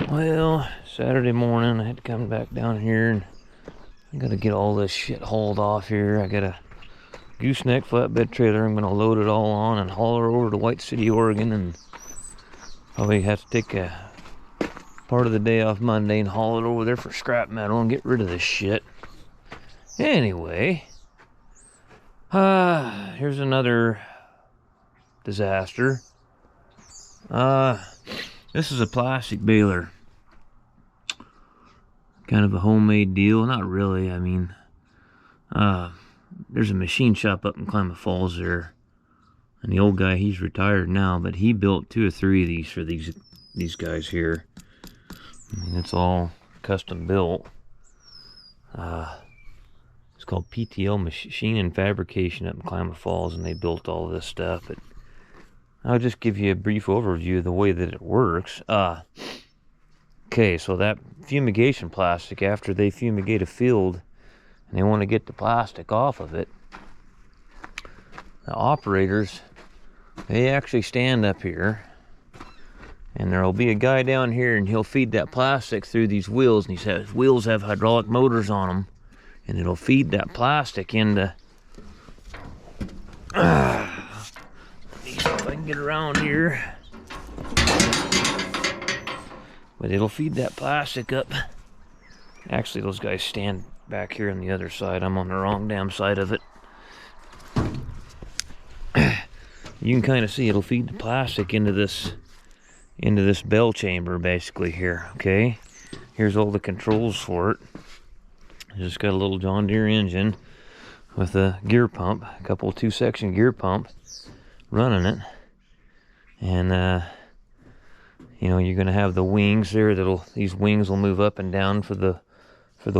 Well, Saturday morning I had to come back down here and I gotta get all this shit hauled off here. I got a gooseneck flatbed trailer. I'm gonna load it all on and haul her over to White City, Oregon, and probably have to take a part of the day off Monday and haul it over there for scrap metal and get rid of this shit. Anyway, here's another disaster. This is a plastic baler. Kind of a homemade deal. Not really. I mean, there's a machine shop up in Klamath Falls there, and the old guy, he's retired now, but he built 2 or 3 of these for these guys here. I mean, it's all custom built. It's called PTL Machine and Fabrication up in Klamath Falls, and they built all this stuff. But I'll just give you a brief overview of the way that it works. Okay, so that fumigation plastic, after they fumigate a field and they want to get the plastic off of it, the operators, they actually stand up here, and there'll be a guy down here, and he'll feed that plastic through these wheels, and his wheels have hydraulic motors on them, and it'll feed that plastic into let me see if I can get around here. But it'll feed that plastic up. Actually, those guys stand back here on the other side. I'm on the wrong damn side of it. You can kind of see it'll feed the plastic into this bell chamber basically here. Okay, here's all the controls for it. It's just got a little John Deere engine with a gear pump, a couple 2-section gear pump running it, and you know, you're gonna have the wings there. These wings will move up and down for the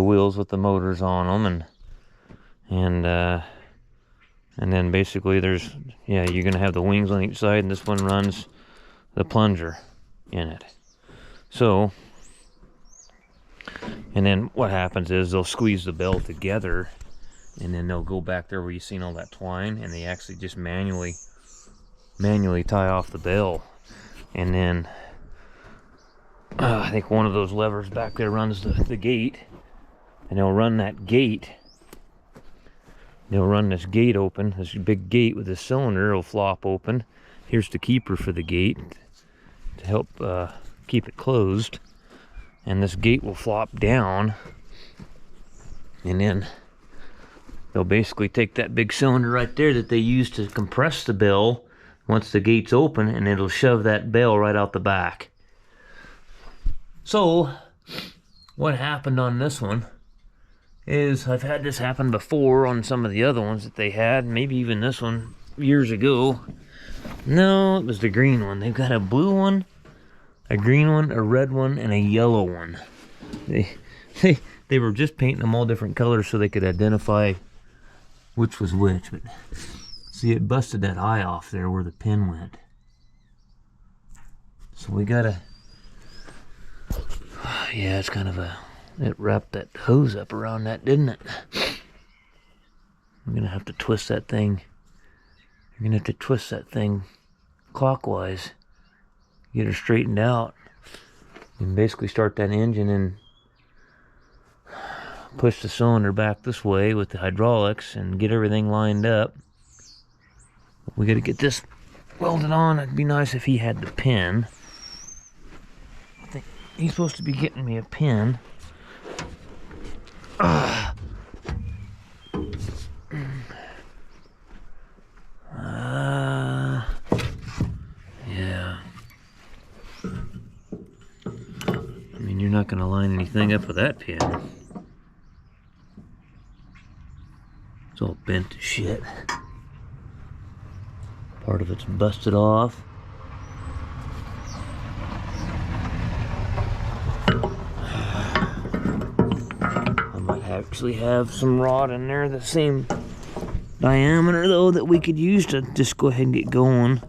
wheels with the motors on them, and then basically you're gonna have the wings on each side, and this one runs the plunger in it. So, and then what happens is they'll squeeze the bell together, and then they'll go back there where you've seen all that twine, and they actually just manually tie off the bell, and then I think one of those levers back there runs the gate, and they'll run that gate. They'll run this gate open, this big gate with this cylinder. It'll flop open. Here's the keeper for the gate to help keep it closed, and this gate will flop down, and then they'll basically take that big cylinder right there that they use to compress the bell once the gate's open, and it'll shove that bell right out the back. So, what happened on this one is, I've had this happen before on some of the other ones that they had, maybe even this one years ago. No, it was the green one. They've got a blue one, a green one, a red one, and a yellow one. They were just painting them all different colors so they could identify which was which. But see, it busted that eye off there where the pin went. So we gotta, yeah, it's kind of it wrapped that hose up around that, didn't it? I'm gonna have to twist that thing. You're gonna have to twist that thing clockwise, get her straightened out, and basically start that engine and push the cylinder back this way with the hydraulics and get everything lined up. We gotta get this welded on. It'd be nice if he had the pin. I think he's supposed to be getting me a pin. Yeah. I mean, you're not gonna line anything up with that pin. It's all bent to shit. Part of it's busted off. I might actually have some rod in there the same diameter though that we could use to just go ahead and get going.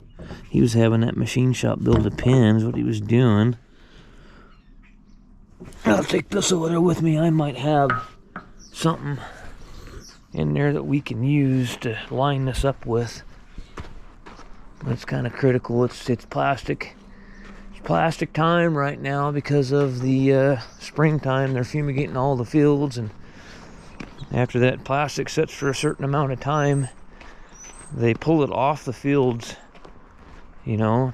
He was having that machine shop build the pins, what he was doing. I'll take this over there with me. I might have something in there that we can use to line this up with. But it's kind of critical. It's plastic. plastic time right now because of the springtime. They're fumigating all the fields, and after that plastic sits for a certain amount of time, they pull it off the fields, you know,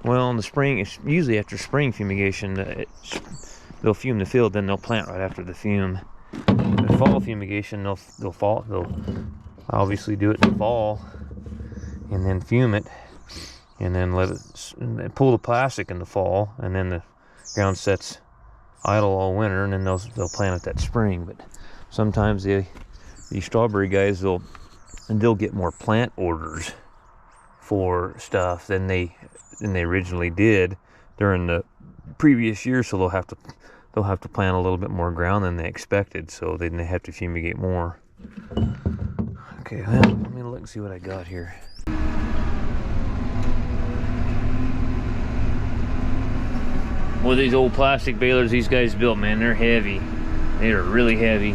well, in the spring, it's usually after spring fumigation, they'll fume the field, then they'll plant right after the fume. The fall fumigation, they'll obviously do it in the fall, and then fume it, and then and pull the plastic in the fall, and then the ground sets idle all winter, and then they'll plant it that spring. But sometimes the strawberry guys, they'll get more plant orders for stuff than they originally did during the previous year, so they'll have to plant a little bit more ground than they expected, so then they have to fumigate more. Okay, well, let me look and see what I got here. Well, these old plastic balers these guys built, man, they're heavy. They are really heavy.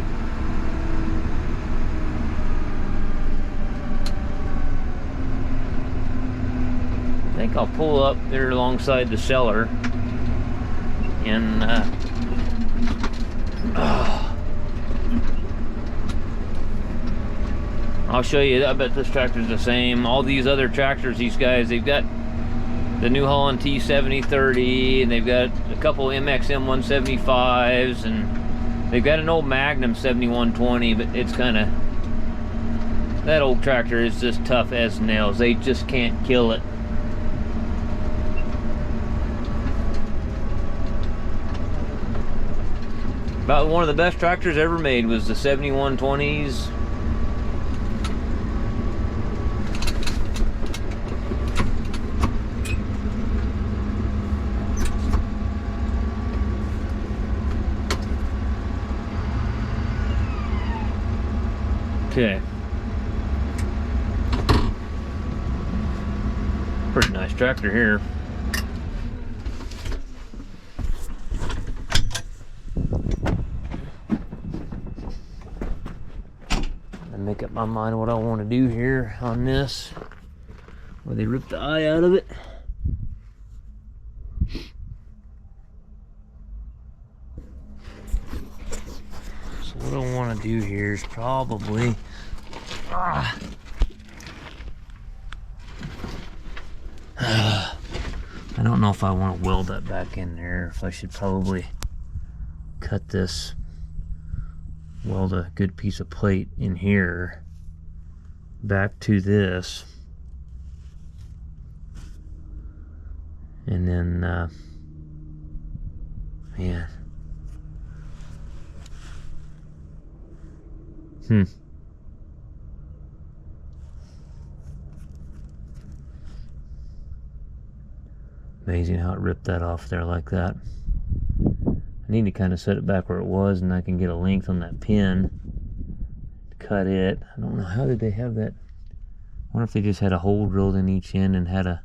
I think I'll pull up there alongside the cellar and I'll show you. I bet this tractor's the same. All these other tractors, these guys, they've got the New Holland T7030, and they've got a couple MX M175s, and they've got an old Magnum 7120, but it's kind of, that old tractor is just tough as nails. They just can't kill it. About one of the best tractors ever made was the 7120s. Okay. Pretty nice tractor here. Make up my mind what I want to do here on this, where they rip the eye out of it. So what I want to do here is probably I don't know if I want to weld that back in there, if I should probably cut this, weld a good piece of plate in here back to this, and then man, amazing how it ripped that off there like that. I need to kind of set it back where it was, and I can get a length on that pin to cut it. I don't know, how did they have that? I wonder if they just had a hole drilled in each end and had a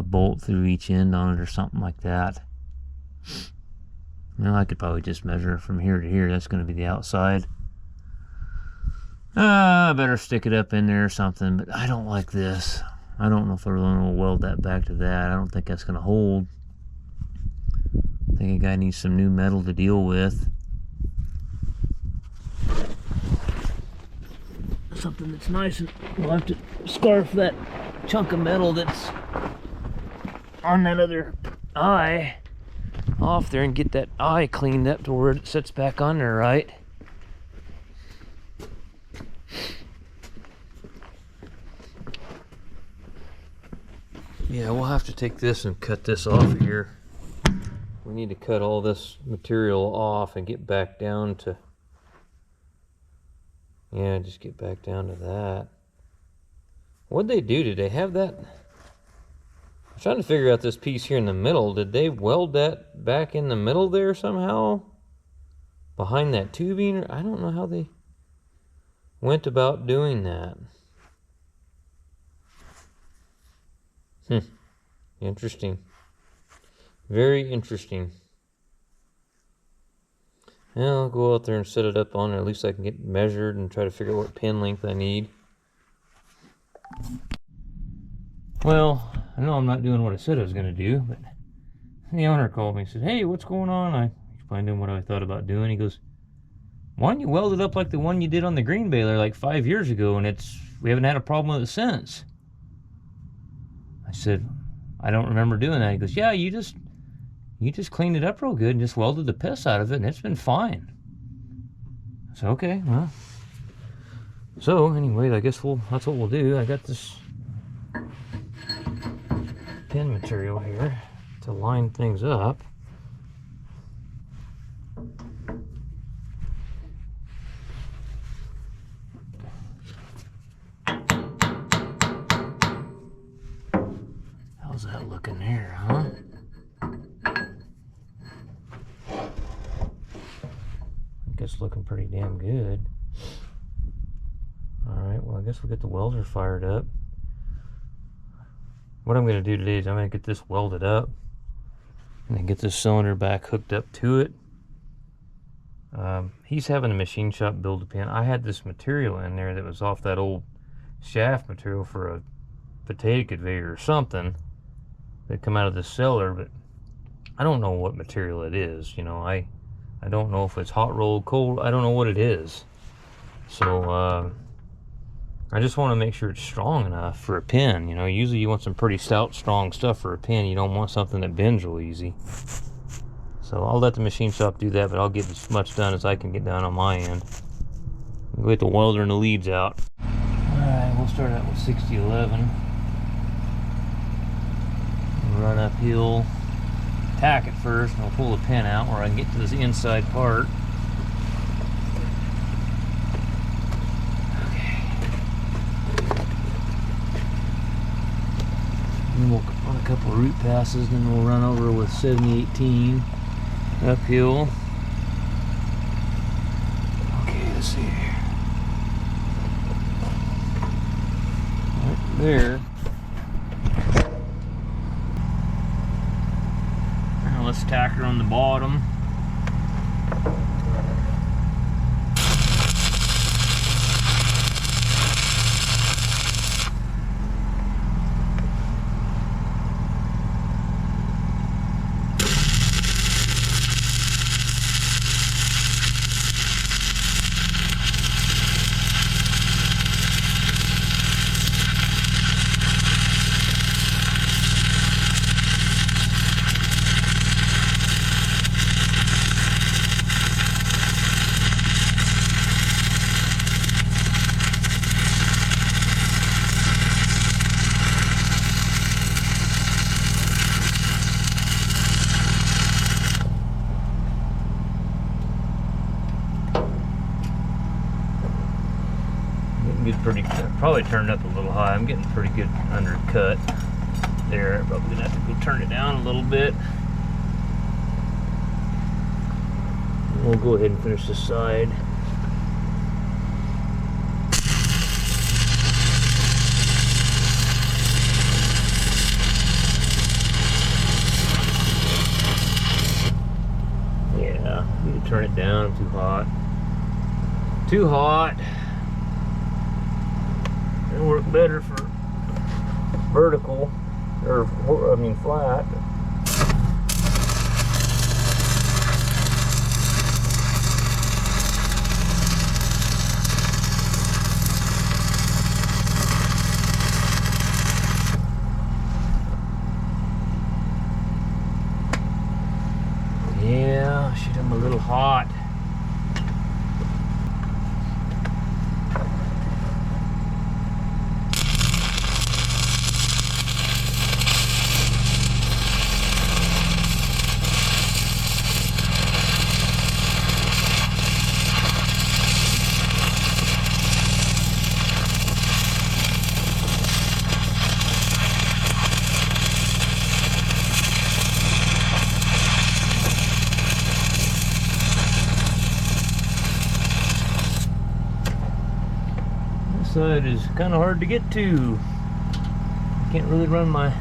bolt through each end on it or something like that. Well, I could probably just measure from here to here. That's going to be the outside. I better stick it up in there or something, but I don't like this. I don't know if I really want to weld that back to that. I don't think that's going to hold. I think a guy needs some new metal to deal with. Something that's nice, and we'll have to scarf that chunk of metal that's on that other eye off there and get that eye cleaned up to where it sits back on there right. Yeah, we'll have to take this and cut this off here. We need to cut all this material off and get back down to, yeah, just get back down to that. What'd they do? Did they have that? I'm trying to figure out this piece here in the middle. Did they weld that back in the middle there somehow? Behind that tubing? I don't know how they went about doing that. Interesting. Very interesting. Yeah, I'll go out there and set it up on there. At least I can get measured and try to figure out what pin length I need. Well, I know I'm not doing what I said I was going to do, but the owner called me and said, "Hey, what's going on?" I explained to him what I thought about doing. He goes, "Why don't you weld it up like the one you did on the green baler like 5 years ago, and we haven't had a problem with it since?" I said, "I don't remember doing that." He goes, "Yeah, you just cleaned it up real good and just welded the piss out of it, and it's been fine." I said, "Okay, well." So anyway, I guess that's what we'll do. I got this pin material here to line things up. How's that looking there, huh? I think it's looking pretty damn good. Alright, well I guess we'll get the welder fired up. What I'm going to do today is I'm going to get this welded up and then get this cylinder back hooked up to it. He's having a machine shop build a pin. I had this material in there that was off that old shaft material for a potato conveyor or something that come out of the cellar, but I don't know what material it is. You know, I don't know if it's hot rolled, cold. I don't know what it is. So I just want to make sure it's strong enough for a pin. You know, usually you want some pretty stout, strong stuff for a pin. You don't want something that bends real easy. So I'll let the machine shop do that, but I'll get as much done as I can get done on my end. We'll get the welder and the leads out. Alright, we'll start out with 6011. Run uphill, tack it first, and I'll pull the pin out where I can get to this inside part. Then we'll run a couple of root passes, then we'll run over with 7018 uphill. Okay, let's see here. Right there. Now let's tack her on the bottom. Probably turned up a little high. I'm getting pretty good undercut there. Probably gonna have to go turn it down a little bit. We'll go ahead and finish this side. Yeah, need to turn it down. I'm too hot. Too hot. It'll work better for vertical, or I mean flat. Yeah, shoot, I'm a little hot. Side is kind of hard to get to. I can't really run my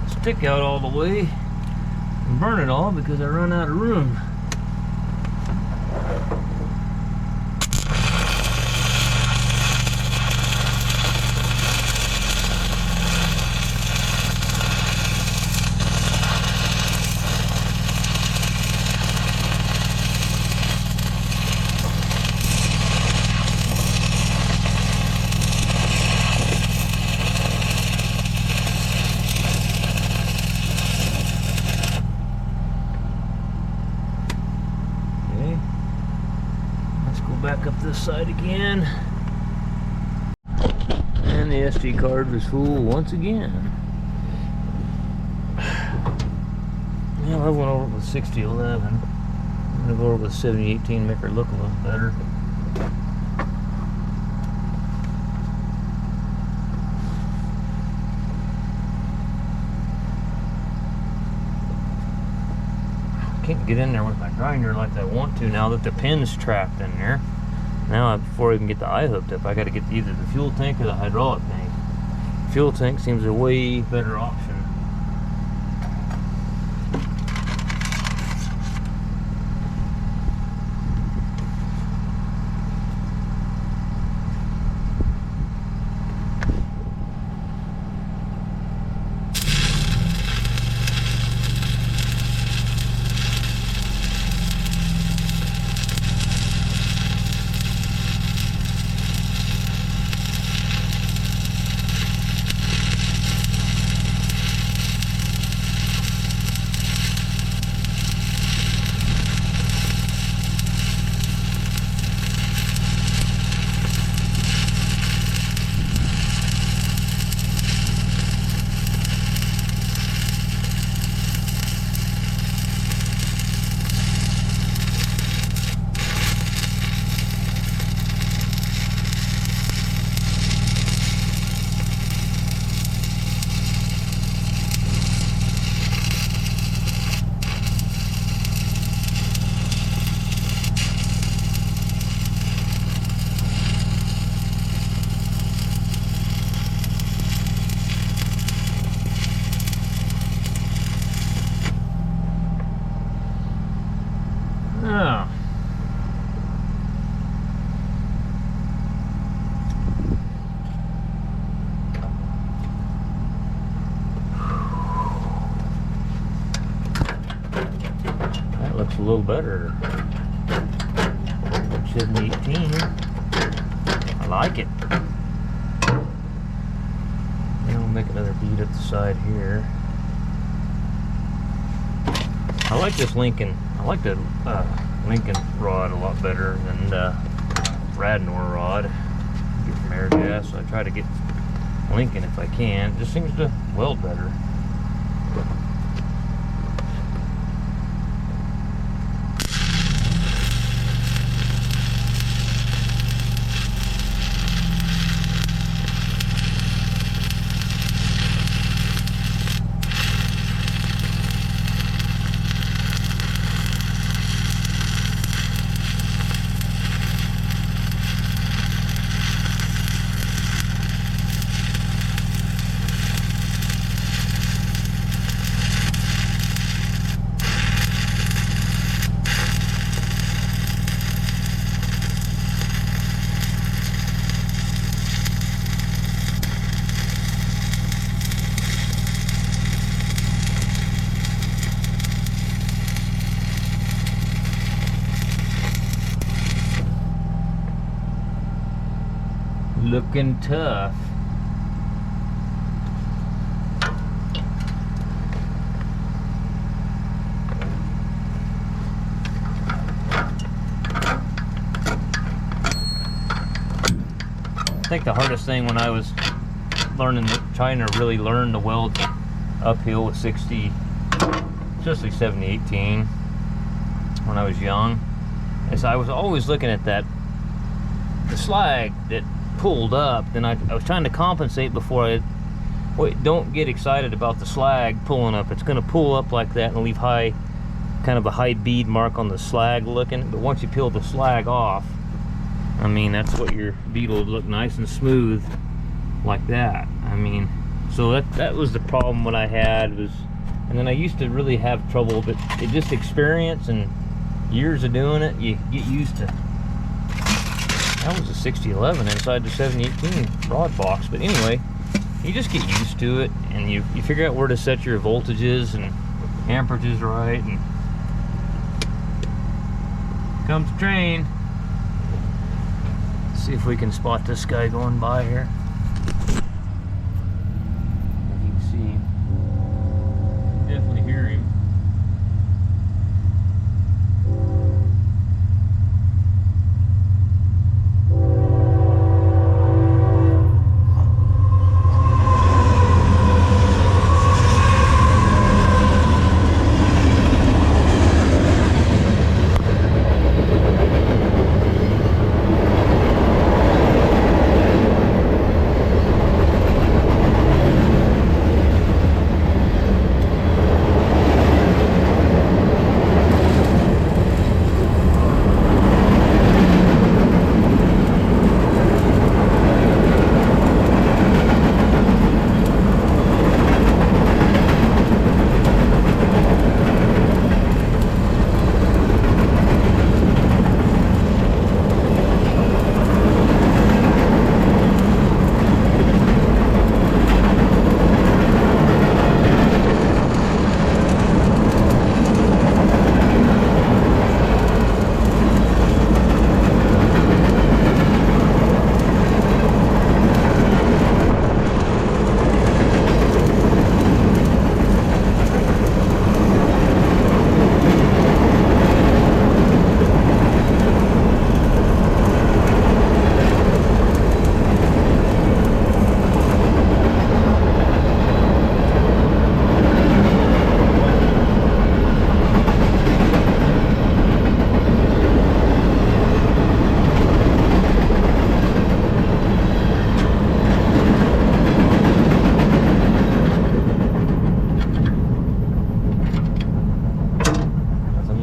stick out all the way and burn it all because I run out of room. back up this side again. And the SD card was full once again. Yeah, I went over it with 6011. I'm gonna go over with 7018, make her look a little better. Can't get in there with my grinder like I want to now that the pin's trapped in there. Now, before I can get the eye hooked up, I got to get either the fuel tank or the hydraulic tank. Fuel tank seems a way better option. Oh. That looks a little better. 718. I like it. Then we'll make another bead up the side here. I like this Lincoln. I like the Lincoln rod a lot better than the Radnor rod. Get from Airgas, so I try to get Lincoln if I can. It just seems to weld better. Looking tough. I think the hardest thing when I was trying to really learn to weld uphill with 60, especially 7018, when I was young, is I was always looking at the slag that pulled up. Then I was trying to compensate before don't get excited about the slag pulling up. It's going to pull up like that and leave kind of a high bead mark on the slag looking. But once you peel the slag off, I mean, that's what your bead will look nice and smooth like that. I mean, so that was the problem what I had was, and then I used to really have trouble, but it just experience and years of doing it, you get used to. That was a 6011 inside the 7018 rod box, but anyway, you just get used to it, and you figure out where to set your voltages and amperages right, and comes the train. Let's see if we can spot this guy going by here. If you can see him, definitely hear him.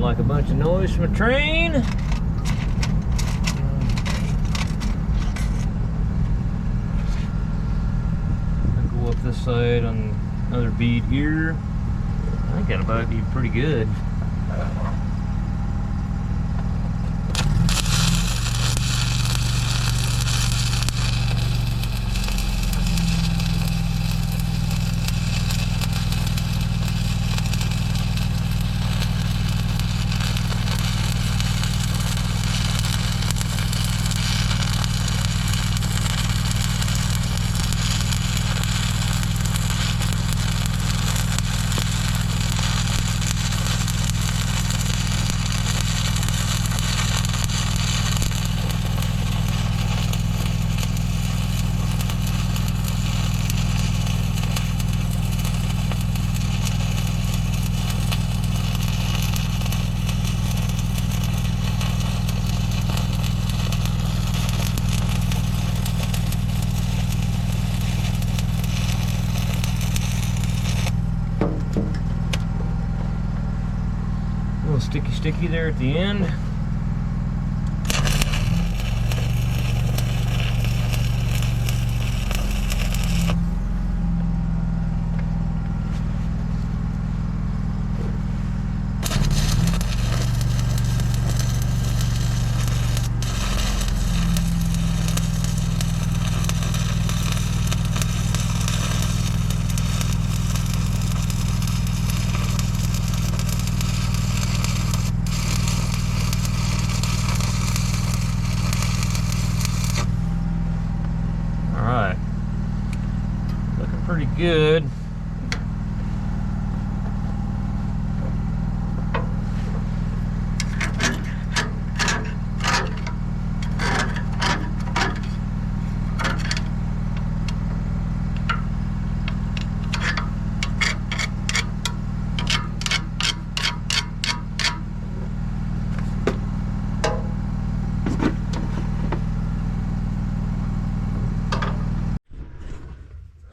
like a bunch of noise from a train. I'll go up this side on another bead here. I think that'll about be pretty good. Sticky there at the end. Pretty good.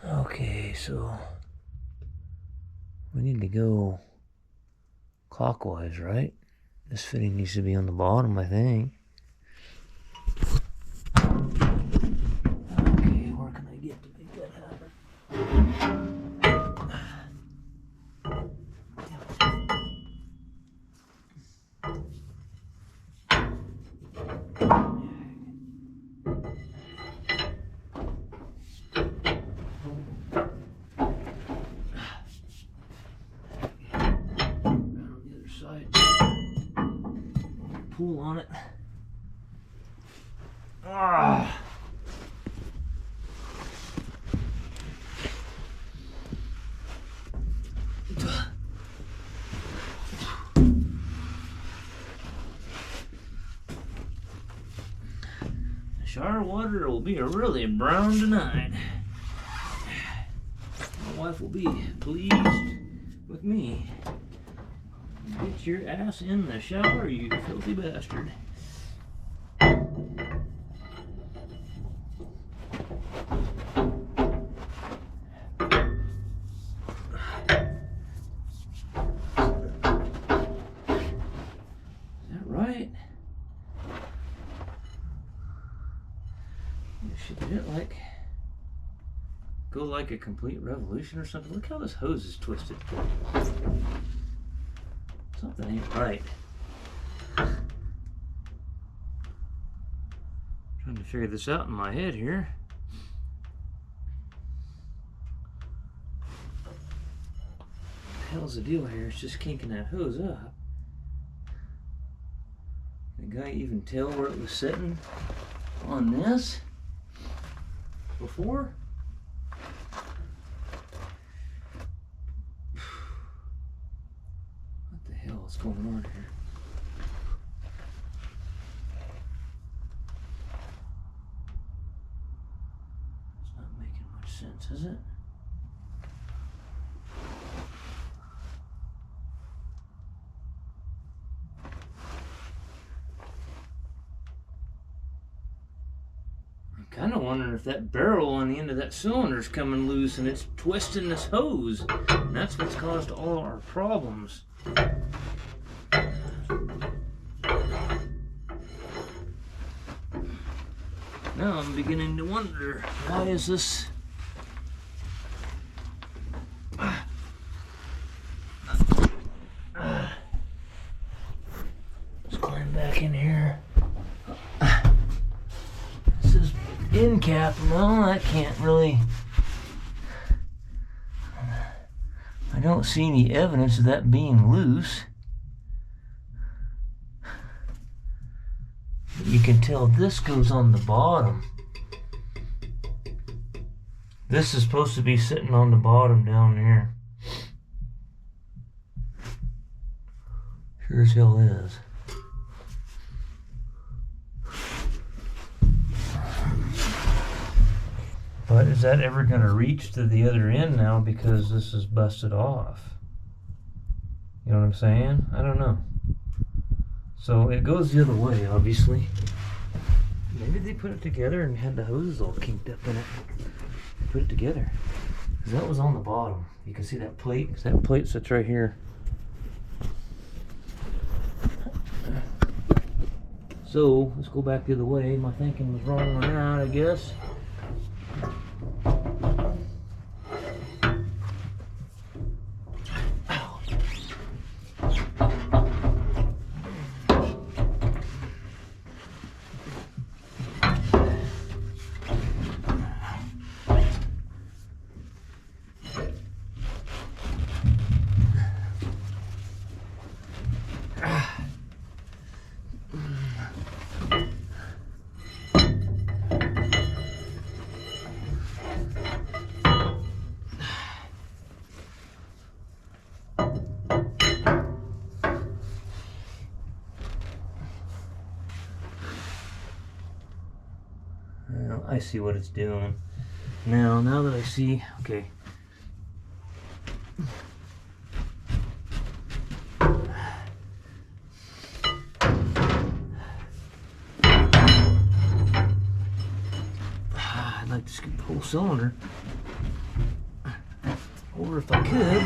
Okay, so we need to go clockwise, right? This fitting needs to be on the bottom, I think. Okay, where can I get to make that happen? Pull on it. Ah. The shower water will be really brown tonight. My wife will be pleased with me. Get your ass in the shower, you filthy bastard. Is that right? Should it like go like a complete revolution or something? Look how this hose is twisted. Something ain't right. Trying to figure this out in my head here. What the hell's the deal here? It's just kinking that hose up. Can the guy even tell where it was sitting on this before? What's going on here? It's not making much sense, is it? I'm kind of wondering if that barrel on the end of that cylinder is coming loose and it's twisting this hose. And that's what's caused all our problems. Now I'm beginning to wonder, why is this? Let's climb back in here. This is end cap. No, I can't really. I don't see any evidence of that being loose. You can tell this goes on the bottom. This is supposed to be sitting on the bottom down there. Sure as hell is. But is that ever going to reach to the other end now because this is busted off? You know what I'm saying? I don't know. So it goes the other way, obviously. Maybe they put it together and had the hoses all kinked up in it. Put it together. Because that was on the bottom. You can see that plate. That plate sits right here. So let's go back the other way. My thinking was wrong on that, I guess. I see what it's doing. Now that I see, okay. I'd like to scoop the whole cylinder. Or if I could.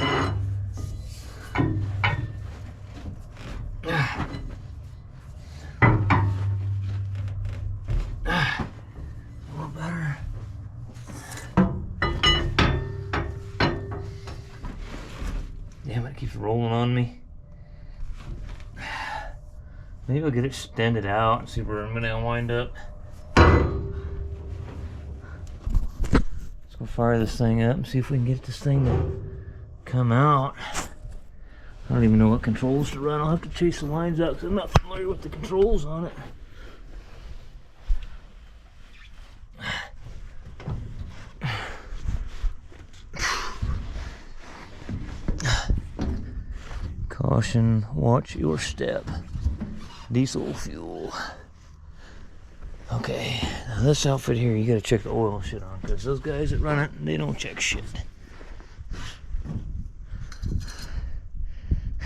Damn, it keeps rolling on me. Maybe I'll get it extended out and see where I'm gonna wind up. Let's go fire this thing up and see if we can get this thing to come out. I don't even know what controls to run. I'll have to chase the lines out because I'm not familiar with the controls on it. Caution, watch your step. Diesel fuel. Okay, now this outfit here, you gotta check the oil and shit on, because those guys that run it, they don't check shit.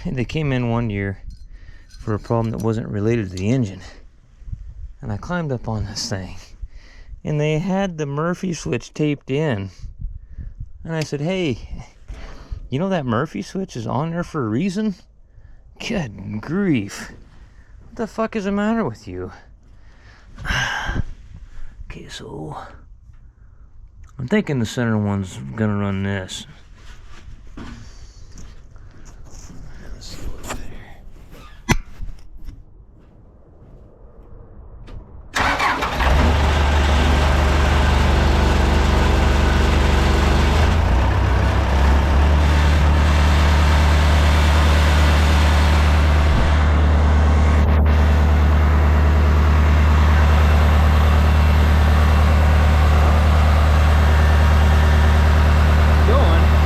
They came in one year for a problem that wasn't related to the engine. And I climbed up on this thing, and they had the Murphy switch taped in. And I said, hey, you know that Murphy switch is on there for a reason? Good grief. What the fuck is the matter with you? Okay, so I'm thinking the center one's gonna run this. Let's see what's there. Going.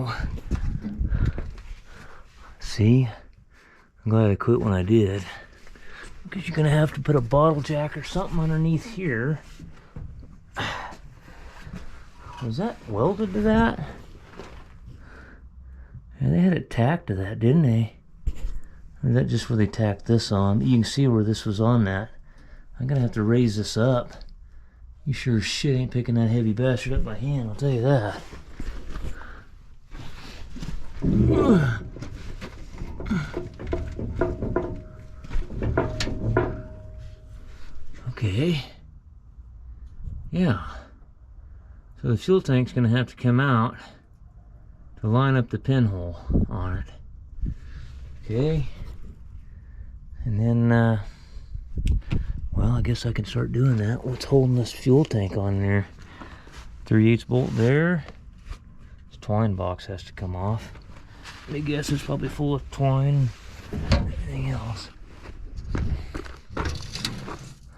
go. See? I'm glad I quit when I did. Because you're gonna have to put a bottle jack or something underneath here. Was that welded to that? Yeah, they had it tacked to that, didn't they? Or is that just where they tacked this on? You can see where this was on that. I'm gonna have to raise this up. You sure as shit ain't picking that heavy bastard up by hand, I'll tell you that. Okay. Yeah. So the fuel tank's gonna have to come out to line up the pinhole on it. Okay. And then, well, I guess I can start doing that. What's holding this fuel tank on there? 3/8 bolt there. This twine box has to come off. I guess it's probably full of twine and everything else.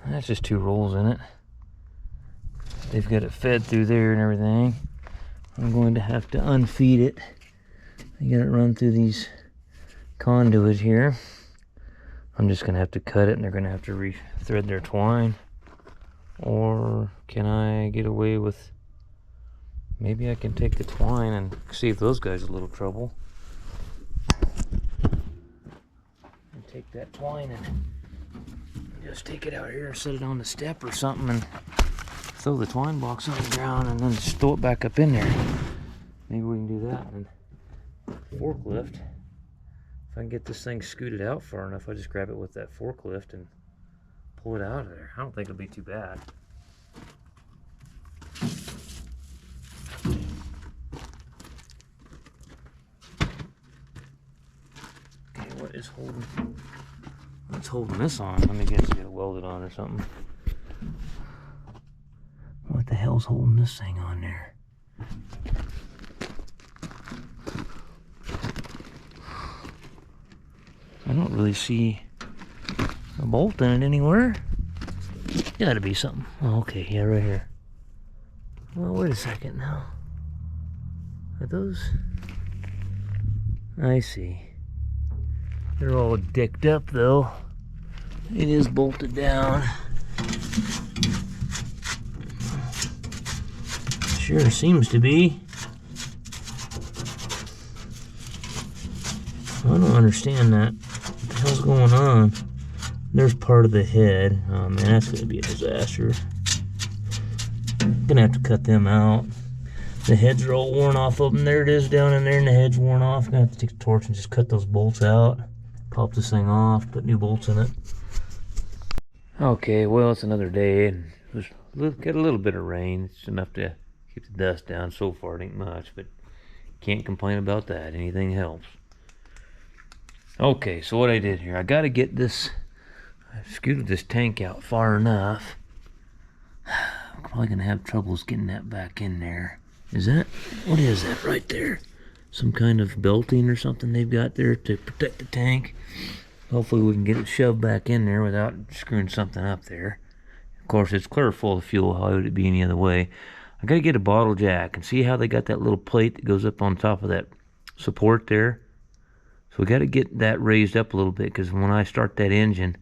That's just 2 rolls in it. They've got it fed through there and everything. I'm going to have to unfeed it. I got it run through these conduits here. I'm just gonna have to cut it and they're gonna have to re-thread their twine. Or can I get away with, maybe I can take the twine and see if those guys are a little trouble. And take that twine and just take it out here and set it on the step or something and throw the twine box on the ground and then just throw it back up in there. Maybe we can do that. And forklift. If I can get this thing scooted out far enough, I just grab it with that forklift and pull it out of there. I don't think it'll be too bad. Okay, what's holding this on? Let me guess, you gotta weld it on or something. What the hell's holding this thing on there? I don't really see a bolt in it anywhere. Gotta be something. Oh, okay, yeah, right here. Well, wait a second now. Are those? I see. They're all dicked up though. It is bolted down. Sure seems to be. I don't understand that. What the hell's going on? There's part of the head. Oh man, that's gonna be a disaster. Gonna have to cut them out. The heads are all worn off of them. There it is down in there, and the head's worn off. Gonna have to take the torch and just cut those bolts out. Pop this thing off, put new bolts in it. Okay, well, it's another day, and got a little bit of rain. It's enough to keep the dust down. So far, it ain't much, but can't complain about that. Anything helps. Okay, so what I did here, I gotta get this, I scooted this tank out far enough. I'm probably gonna have troubles getting that back in there. Is that, what is that right there? Some kind of belting or something they've got there to protect the tank. Hopefully we can get it shoved back in there without screwing something up there. Of course, it's clear full of fuel. How would it be any other way? I gotta get a bottle jack and see how they got that little plate that goes up on top of that support there. So we got to get that raised up a little bit, because when I start that engine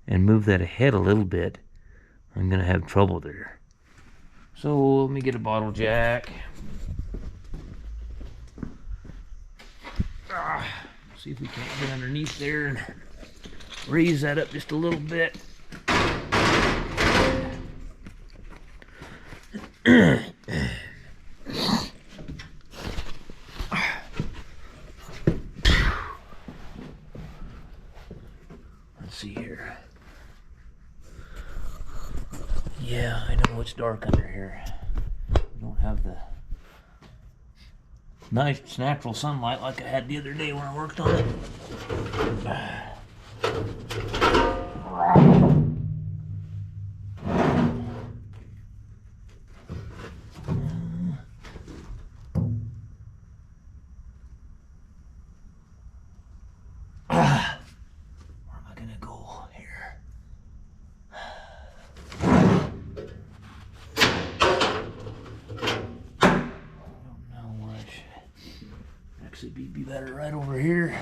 and move that ahead a little bit, I'm going to have trouble there. So let me get a bottle jack. See if we can't get underneath there and raise that up just a little bit. See here. Yeah, I know it's dark under here. We don't have the nice natural sunlight like I had the other day when I worked on it. actually be better right over here.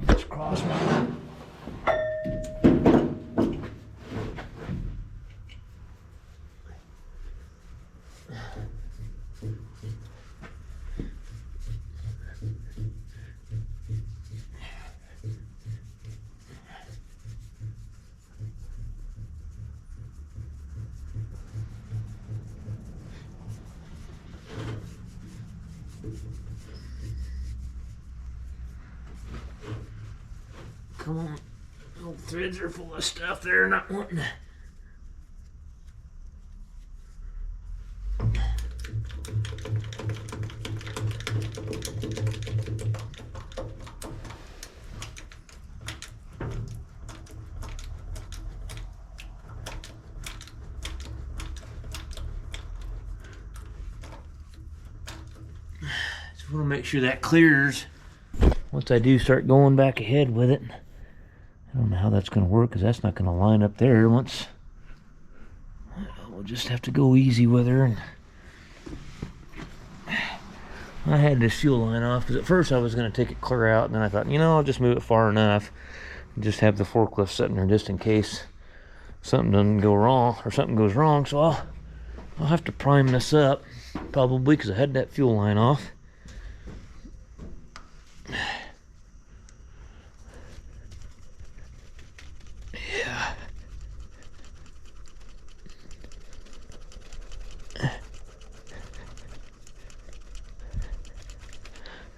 Let's cross my. Come on, little threads are full of stuff there, not wanting to. Just want to make sure that clears once I do start going back ahead with it. I don't know how that's going to work because that's not going to line up there once. We'll just have to go easy with her. And I had this fuel line off because at first I was going to take it clear out, and then I thought, you know, I'll just move it far enough and just have the forklift sitting there just in case something doesn't go wrong or something goes wrong. So I'll have to prime this up probably because I had that fuel line off.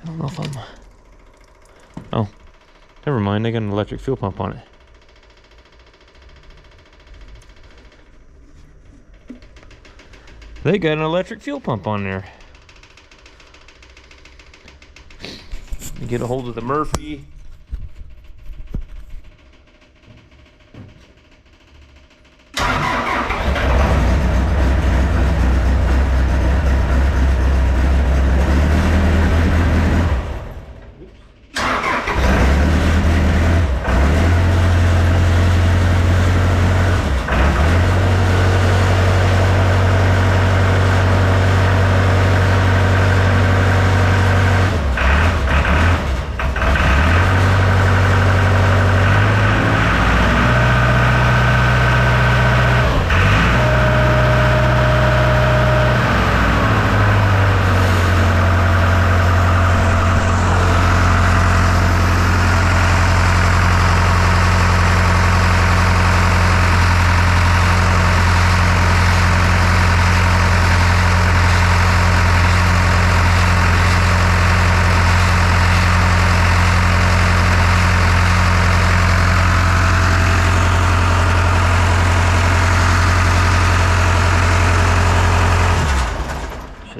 I don't know if I'm... Oh, never mind, they got an electric fuel pump on it. They got an electric fuel pump on there. Get a hold of the Murphy.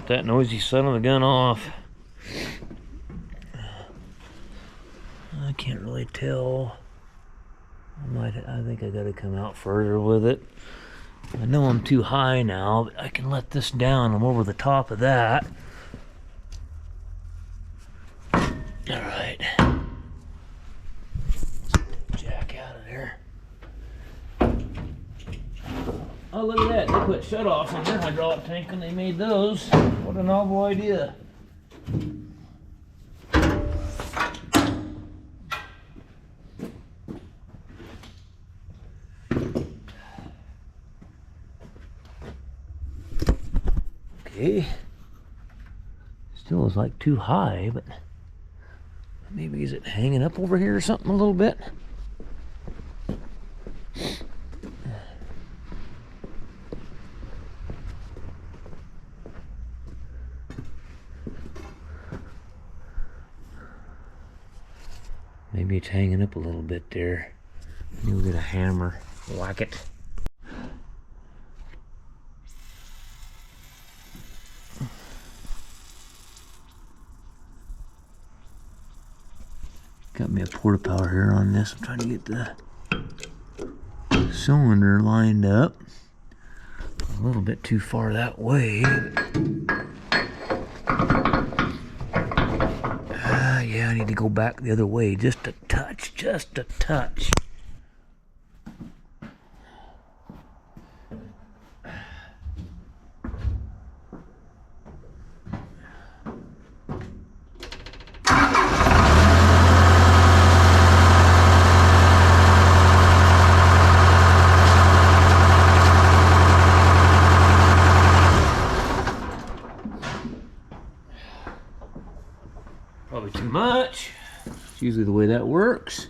That noisy son of a gun off. I can't really tell. I think I gotta come out further with it. I know I'm too high now, but I can let this down. I'm over the top of that. Alright. Jack out of there. Oh, look at that. They put shutoffs on their hydraulic tank when they made those. What a novel idea. Okay. Still is like too high, but maybe is it hanging up over here or something a little bit? Maybe it's hanging up a little bit there. You'll get a hammer, whack it. Got me a porta power here on this. I'm trying to get the cylinder lined up. A little bit too far that way. Yeah, I need to go back the other way just a touch, just a touch. much. It's usually the way that works.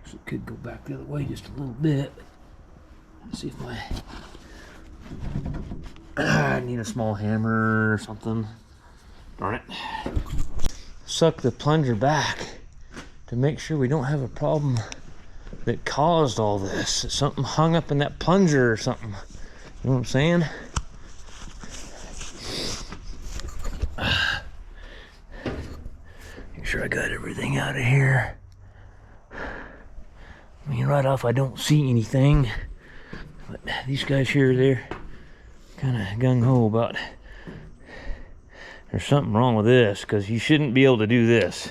So it could go back the other way just a little bit. Let's see if I need a small hammer or something. Darn it. Suck the plunger back to make sure we don't have a problem that caused all this. Something hung up in that plunger or something. You know what I'm saying? Make sure I got everything out of here. I mean, right off I don't see anything. But these guys here, they're kind of gung-ho about there's something wrong with this, because you shouldn't be able to do this.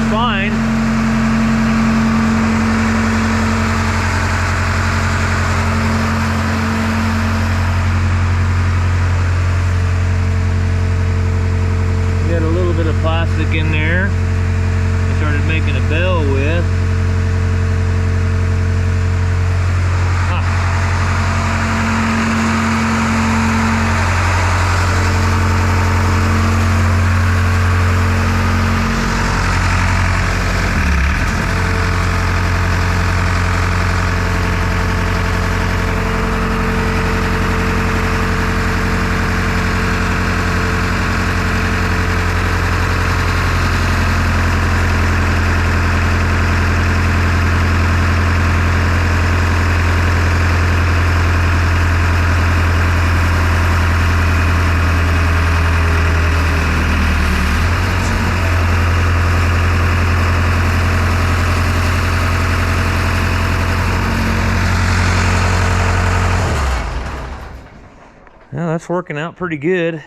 Fine. Got a little bit of plastic in there. I started making a bell with. Well, that's working out pretty good.